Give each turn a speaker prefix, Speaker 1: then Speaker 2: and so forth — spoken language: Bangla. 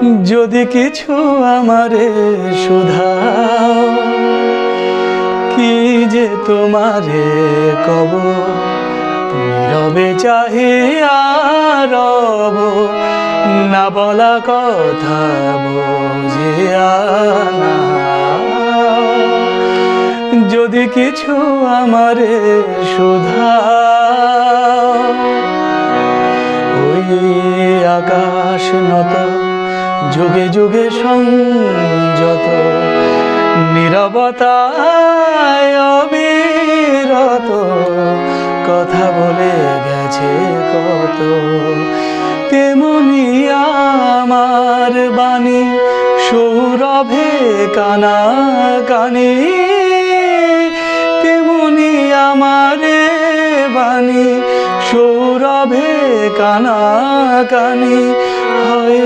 Speaker 1: যদি কিছু আমারে শুধাও, কি যে তোমারে কব, নীরবে চাহিয়া রব, না বলা কথা বুঝিয়া নাও। যদি কিছু আমারে শুধাও, ওই আকাশ নত যুগে যুগে সংযত, নীরবতায় অবিরত কথা বলে গেছে কত। তেমনি আমার বাণী সৌরভে কানা কানি, তেমনি আমারে বাণী সৌরভে কানা কানি হয়।